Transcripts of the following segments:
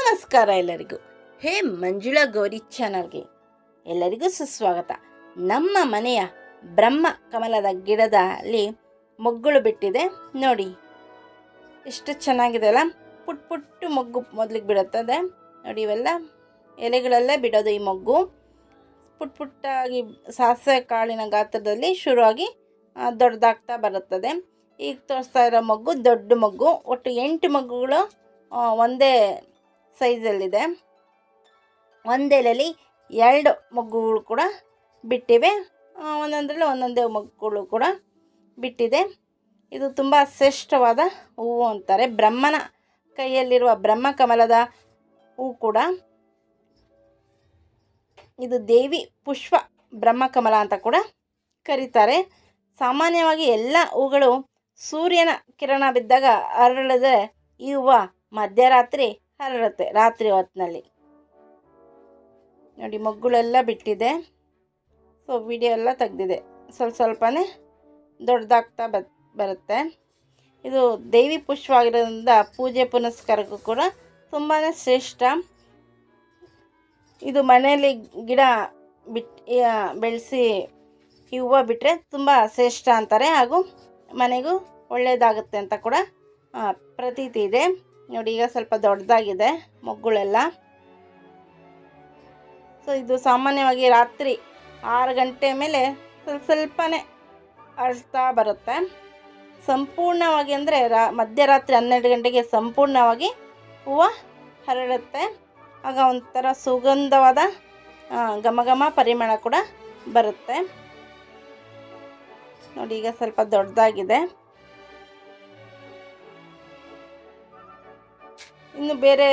ನಮಸ್ಕಾರ ಎಲ್ಲರಿಗೂ. ಹೇ ಮಂಜುಳಾ ಗೌರಿ ಚಾನಲ್ಗೆ ಎಲ್ಲರಿಗೂ ಸುಸ್ವಾಗತ. ನಮ್ಮ ಮನೆಯ ಬ್ರಹ್ಮ ಕಮಲದ ಗಿಡದಲ್ಲಿ ಮೊಗ್ಗುಗಳು ಬಿಟ್ಟಿದೆ ನೋಡಿ, ಎಷ್ಟು ಚೆನ್ನಾಗಿದೆ ಅಲ್ಲ. ಪುಟ್ ಪುಟ್ಟು ಮೊಗ್ಗು ಮೊದಲಿಗೆ ಬಿಡುತ್ತದೆ ನೋಡಿ. ಇವೆಲ್ಲ ಎಲೆಗಳಲ್ಲೇ ಬಿಡೋದು ಈ ಮೊಗ್ಗು. ಪುಟ್ ಪುಟ್ಟಾಗಿ ಸಾಸಿವೆ ಕಾಳಿನ ಗಾತ್ರದಲ್ಲಿ ಶುರುವಾಗಿ ದೊಡ್ಡದಾಗ್ತಾ ಬರುತ್ತದೆ. ಈಗ ತೋರಿಸ್ತಾ ಇರೋ ಮೊಗ್ಗು ದೊಡ್ಡ ಮೊಗ್ಗು. ಒಟ್ಟು 8 ಮೊಗ್ಗುಗಳು ಒಂದೇ ಸೈಜಲ್ಲಿದೆ. ಒಂದೆಲೆಯಲ್ಲಿ 2 ಮೊಗ್ಗುಗಳು ಕೂಡ ಬಿಟ್ಟಿವೆ. ಒಂದೊಂದರಲ್ಲಿ ಒಂದೊಂದೇ ಮೊಗ್ಗುಗಳು ಕೂಡ ಬಿಟ್ಟಿದೆ. ಇದು ತುಂಬ ಶ್ರೇಷ್ಠವಾದ ಹೂವು ಅಂತಾರೆ. ಬ್ರಹ್ಮನ ಕೈಯಲ್ಲಿರುವ ಬ್ರಹ್ಮ ಕಮಲದ ಹೂವು ಕೂಡ ಇದು ದೇವಿ ಪುಷ್ಪ ಬ್ರಹ್ಮಕಮಲ ಅಂತ ಕೂಡ ಕರೀತಾರೆ. ಸಾಮಾನ್ಯವಾಗಿ ಎಲ್ಲ ಹೂಗಳು ಸೂರ್ಯನ ಕಿರಣ ಬಿದ್ದಾಗ ಅರಳಿದ್ರೆ ಈ ಹೂವು ಮಧ್ಯರಾತ್ರಿ ಹರಡುತ್ತೆ, ರಾತ್ರಿ ಹೊತ್ತಿನಲ್ಲಿ ನೋಡಿ. ಮೊಗ್ಗುಳೆಲ್ಲ ಬಿಟ್ಟಿದೆ. ಸೊ ವಿಡಿಯೋ ಎಲ್ಲ ತೆಗೆದಿದೆ. ಸ್ವಲ್ಪನೇ ದೊಡ್ಡದಾಗ್ತಾ ಬರುತ್ತೆ. ಇದು ದೇವಿ ಪುಷ್ಪ ಆಗಿರೋದ್ರಿಂದ ಪೂಜೆ ಪುನಸ್ಕಾರಕ್ಕೂ ಕೂಡ ತುಂಬಾ ಶ್ರೇಷ್ಠ. ಇದು ಮನೆಯಲ್ಲಿ ಗಿಡ ಬೆಳೆಸಿ ಈ ಹೂವು ಬಿಟ್ಟರೆ ತುಂಬ ಶ್ರೇಷ್ಠ ಅಂತಾರೆ. ಹಾಗೂ ಮನೆಗೂ ಒಳ್ಳೆಯದಾಗುತ್ತೆ ಅಂತ ಕೂಡ ಪ್ರತೀತಿ ಇದೆ ನೋಡಿ. ಈಗ ಸ್ವಲ್ಪ ದೊಡ್ಡದಾಗಿದೆ ಮೊಗ್ಗುಳೆಲ್ಲ. ಸೊ ಇದು ಸಾಮಾನ್ಯವಾಗಿ ರಾತ್ರಿ 6 ಗಂಟೆ ಮೇಲೆ ಸ್ವಲ್ಪನೇ ಅಳ್ತಾ ಬರುತ್ತೆ. ಸಂಪೂರ್ಣವಾಗಿ ಅಂದರೆ ಮಧ್ಯರಾತ್ರಿ 12 ಗಂಟೆಗೆ ಸಂಪೂರ್ಣವಾಗಿ ಹೂವು ಹರಡುತ್ತೆ. ಆಗ ಒಂಥರ ಸುಗಂಧವಾದ ಘಮ ಪರಿಮಳ ಕೂಡ ಬರುತ್ತೆ ನೋಡಿ. ಈಗ ಸ್ವಲ್ಪ ದೊಡ್ಡದಾಗಿದೆ. ಇನ್ನು ಬೇರೆ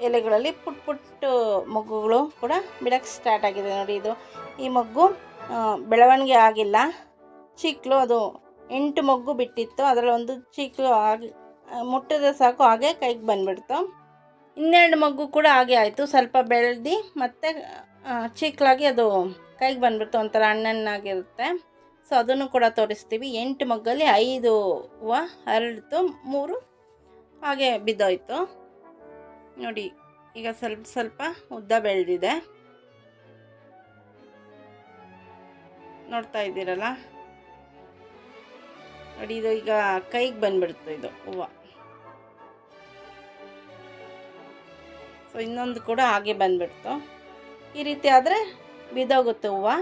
ಎಲೆಗಳಲ್ಲಿ ಪುಟ್ ಪುಟ್ಟು ಮೊಗ್ಗುಗಳು ಕೂಡ ಬಿಡೋಕ್ಕೆ ಸ್ಟಾರ್ಟ್ ಆಗಿದೆ ನೋಡಿ. ಈ ಮೊಗ್ಗು ಬೆಳವಣಿಗೆ ಆಗಿಲ್ಲ, ಚಿಕ್ಕಲು. ಅದು 8 ಮೊಗ್ಗು ಬಿಟ್ಟಿತ್ತು, ಅದರಲ್ಲಿ ಒಂದು ಚಿಕ್ಕಲು ಆಗಿ ಮುಟ್ಟಿದ್ರೆ ಸಾಕು ಹಾಗೆ ಕೈಗೆ ಬಂದುಬಿಡ್ತು. ಇನ್ನೆರಡು ಮೊಗ್ಗು ಕೂಡ ಹಾಗೆ ಆಯಿತು. ಸ್ವಲ್ಪ ಬೆಳೆದು ಮತ್ತೆ ಚಿಕ್ಕಲಾಗಿ ಅದು ಕೈಗೆ ಬಂದುಬಿಡ್ತು, ಒಂಥರ ಹಣ್ಣನ್ನಾಗಿರುತ್ತೆ. ಸೊ ಅದನ್ನು ಕೂಡ ತೋರಿಸ್ತೀವಿ. 8 ಮೊಗ್ಗಲ್ಲಿ 5 ಹೂವು ಹರಡಿತು, 3 ಹಾಗೆ ಬಿದ್ದೋಯ್ತು ನೋಡಿ. ಈಗ ಸ್ವಲ್ಪ ಉದ್ದ ಬೆಳೆದಿದೆ, ನೋಡ್ತಾ ಇದ್ದೀರಲ್ಲ ನೋಡಿ. ಇದು ಈಗ ಕೈಗೆ ಬಂದುಬಿಡ್ತು ಇದು ಹೂವು. ಸೊ ಇನ್ನೊಂದು ಕೂಡ ಹಾಗೆ ಬಂದುಬಿಡ್ತು. ಈ ರೀತಿ ಆದರೆ ಬಿದ್ದೋಗುತ್ತೆ ಹೂವು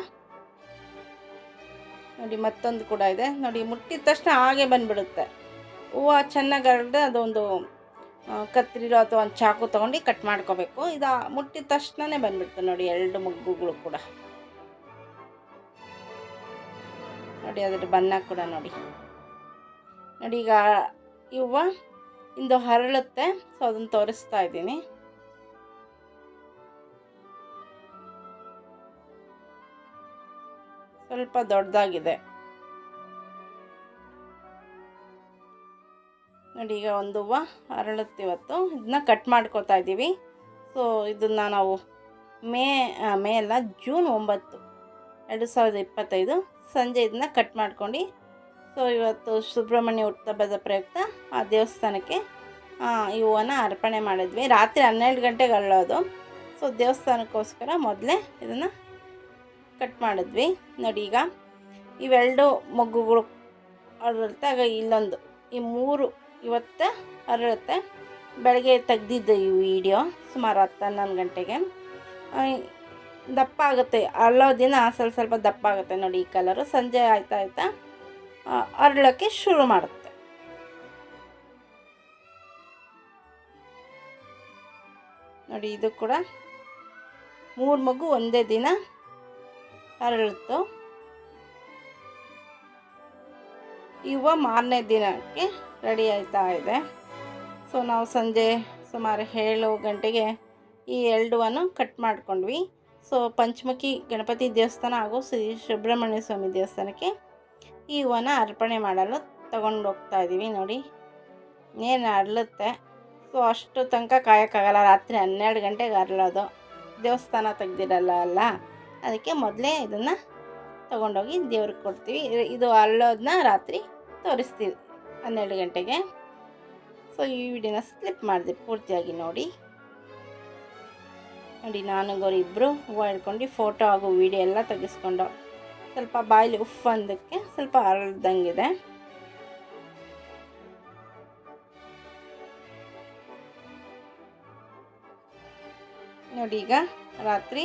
ನೋಡಿ. ಮತ್ತೊಂದು ಕೂಡ ಇದೆ ನೋಡಿ. ಮುಟ್ಟಿದ ತಕ್ಷಣ ಹಾಗೆ ಬಂದುಬಿಡುತ್ತೆ ಹೂವು. ಚೆನ್ನಾಗಿ ಹರಡಿದ್ರೆ ಅದೊಂದು ಕತ್ತರಿರೋ ಅಥವಾ ಒಂದು ಚಾಕು ತೊಗೊಂಡು ಕಟ್ ಮಾಡ್ಕೋಬೇಕು. ಇದು ಮುಟ್ಟಿದ ತಕ್ಷಣವೇ ಬಂದುಬಿಡ್ತು ನೋಡಿ 2 ಮೊಗ್ಗುಗಳು ಕೂಡ ನೋಡಿ. ಅದರ ಬಣ್ಣ ಕೂಡ ನೋಡಿ. ಈಗ ಈ ಹೂವು ಇಂದು ಹರಳುತ್ತೆ. ಸೊ ಅದನ್ನು ತೋರಿಸ್ತಾ ಇದ್ದೀನಿ. ಸ್ವಲ್ಪ ದೊಡ್ಡದಾಗಿದೆ ನೋಡಿ. ಈಗ ಒಂದು ಹೂವು ಹರಳುತ್ತೆ ಇವತ್ತು. ಇದನ್ನ ಕಟ್ ಮಾಡ್ಕೋತಾ ಇದ್ದೀವಿ. ಸೊ ಇದನ್ನು ನಾವು ಮೇ ಅಲ್ಲ, ಜೂನ್ 9, 2025 ಸಂಜೆ ಇದನ್ನ ಕಟ್ ಮಾಡ್ಕೊಂಡು, ಸೊ ಇವತ್ತು ಸುಬ್ರಹ್ಮಣ್ಯ ಹುಟ್ಟುಹಬ್ಬದ ಪ್ರಯುಕ್ತ ಆ ದೇವಸ್ಥಾನಕ್ಕೆ ಈ ಹೂವನ್ನು ಅರ್ಪಣೆ ಮಾಡಿದ್ವಿ. ರಾತ್ರಿ 12 ಗಂಟೆಗೆ ಅರಳೋದು. ಸೊ ದೇವಸ್ಥಾನಕ್ಕೋಸ್ಕರ ಮೊದಲೇ ಇದನ್ನು ಕಟ್ ಮಾಡಿದ್ವಿ ನೋಡಿ. ಈಗ ಇವೆರಡು ಮೊಗ್ಗುಗಳು ಅರಳುತ್ತೆ. ಆಗ ಇಲ್ಲೊಂದು, ಈ 3 ಇವತ್ತು ಹರಳುತ್ತೆ. ಬೆಳಗ್ಗೆ ತೆಗ್ದಿದ್ದು ಈ ವಿಡಿಯೋ ಸುಮಾರು 10-11 ಗಂಟೆಗೆ. ದಪ್ಪ ಆಗುತ್ತೆ ಅರಳೋ ದಿನ, ಸ್ವಲ್ಪ ದಪ್ಪ ಆಗುತ್ತೆ ನೋಡಿ. ಈ ಕಲರು ಸಂಜೆ ಆಯ್ತಾ ಅರಳೋಕ್ಕೆ ಶುರು ಮಾಡುತ್ತೆ ನೋಡಿ. ಇದು ಕೂಡ 3 ಮೊಗ್ಗು ಒಂದೇ ದಿನ ಹರಳಿತು. ಈ ಹೂವು ಮಾರನೇ ದಿನಕ್ಕೆ ರೆಡಿ ಆಯ್ತಾ ಇದೆ. ಸೊ ನಾವು ಸಂಜೆ ಸುಮಾರು 7 ಗಂಟೆಗೆ ಈ 2 ಹೂವನ್ನು ಕಟ್ ಮಾಡ್ಕೊಂಡ್ವಿ. ಸೊ ಪಂಚಮುಖಿ ಗಣಪತಿ ದೇವಸ್ಥಾನ ಹಾಗೂ ಶ್ರೀ ಸುಬ್ರಹ್ಮಣ್ಯ ಸ್ವಾಮಿ ದೇವಸ್ಥಾನಕ್ಕೆ ಈ ಹೂವನ್ನು ಅರ್ಪಣೆ ಮಾಡಲು ತಗೊಂಡು ಹೋಗ್ತಾ ಇದ್ದೀವಿ ನೋಡಿ. ಏನು ಅರಳುತ್ತೆ. ಸೊ ಅಷ್ಟು ತನಕ ಕಾಯೋಕ್ಕಾಗಲ್ಲ. ರಾತ್ರಿ 12 ಗಂಟೆಗೆ ಅರಳೋದು, ದೇವಸ್ಥಾನ ತೆಗ್ದಿರಲ್ಲ ಅಲ್ಲ, ಅದಕ್ಕೆ ಮೊದಲೇ ಇದನ್ನು ತೊಗೊಂಡೋಗಿ ದೇವ್ರಿಗೆ ಕೊಡ್ತೀವಿ. ಇದು ಅರಳೋದನ್ನ ರಾತ್ರಿ ತೋರಿಸ್ತೀವಿ 12 ಗಂಟೆಗೆ. ಸೊ ಈ ವಿಡಿಯೋನ ಸ್ಕಿಪ್ ಮಾಡಿದೆ, ಪೂರ್ತಿಯಾಗಿ ನೋಡಿ. ನೋಡಿ ನಾನು ಗೌರಿ ಇಬ್ಬರು ಹೂವು ಹಿಡ್ಕೊಂಡು ಫೋಟೋ ಹಾಗೂ ವಿಡಿಯೋ ಎಲ್ಲ ತೆಗೆಸ್ಕೊಂಡು ಸ್ವಲ್ಪ ಬಾಯಲ್ಲಿ ಉಫ್ ಅಂದಕ್ಕೆ ಸ್ವಲ್ಪ ಅರಳ್ದಂಗಿದೆ. ನೋಡಿ ಈಗ ರಾತ್ರಿ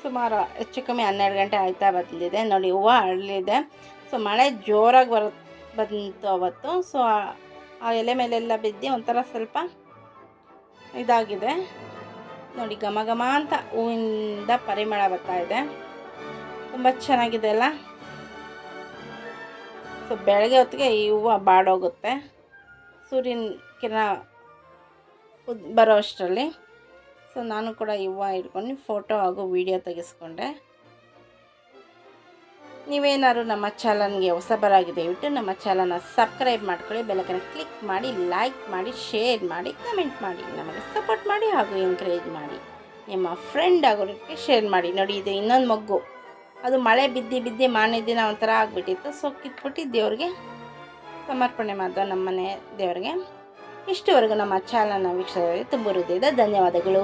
ಸುಮಾರು ಹೆಚ್ಚು ಕಮ್ಮಿ 12 ಗಂಟೆ ಆಯ್ತಾ ಬಂದಿದೆ. ನೋಡಿ ಹೂವು ಅರಳಿದೆ. ಸೊ ಮಳೆ ಜೋರಾಗಿ ಬಂತು ಅವತ್ತು. ಸೊ ಆ ಎಲೆ ಮೇಲೆಲ್ಲ ಬಿದ್ದು ಒಂಥರ ಸ್ವಲ್ಪ ಇದಾಗಿದೆ. ನೋಡಿ ಘಮ ಘಮ ಅಂತ ಹೂವಿಂದ ಪರಿಮಳ ಬರ್ತಾ ಇದೆ. ತುಂಬ ಚೆನ್ನಾಗಿದೆ ಅಲ್ಲ. ಸೊ ಬೆಳಗ್ಗೆ ಹೊತ್ತಿಗೆ ಈ ಹೂವು ಬಾಡೋಗುತ್ತೆ ಸೂರ್ಯನ ಕಿರಣ ಬರೋ ಅಷ್ಟರಲ್ಲಿ. ಸೊ ನಾನು ಕೂಡ ಈ ಹೂವು ಹಿಡ್ಕೊಂಡು ಫೋಟೋ ಹಾಗೂ ವಿಡಿಯೋ ತೆಗೆಸ್ಕೊಂಡೆ. ನೀವೇನಾದ್ರು ನಮ್ಮ ಚಾನಲ್ಗೆ ಹೊಸಬರಾಗಿದೆ ದಯವಿಟ್ಟು ನಮ್ಮ ಚಾನಲ್ನ ಸಬ್ಸ್ಕ್ರೈಬ್ ಮಾಡ್ಕೊಳ್ಳಿ, ಬೆಲ್ಲೈಕನ್ ಕ್ಲಿಕ್ ಮಾಡಿ, ಲೈಕ್ ಮಾಡಿ, ಶೇರ್ ಮಾಡಿ, ಕಮೆಂಟ್ ಮಾಡಿ, ನಮಗೆ ಸಪೋರ್ಟ್ ಮಾಡಿ ಹಾಗೂ ಎಂಕರೇಜ್ ಮಾಡಿ. ನಿಮ್ಮ ಫ್ರೆಂಡ್ ಆಗೋರಿಗೆ ಶೇರ್ ಮಾಡಿ. ನೋಡಿ ಇದು ಇನ್ನೊಂದು ಮೊಗ್ಗು, ಅದು ಮಳೆ ಬಿದ್ದು ಮಾರನೇ ದಿನ ಒಂಥರ ಆಗಿಬಿಟ್ಟಿತ್ತು. ಸೊ ಕಿತ್ಬಿಟ್ಟು ದೇವ್ರಿಗೆ ಸಮರ್ಪಣೆ ಮಾಡಿದ ನಮ್ಮನೆ ದೇವರಿಗೆ. ಇಷ್ಟುವರೆಗೂ ನಮ್ಮ ಚಾನಲ್ನ ವೀಕ್ಷಕರಿಗೆ ತುಂಬ ಹೃದಯದ ಧನ್ಯವಾದಗಳು.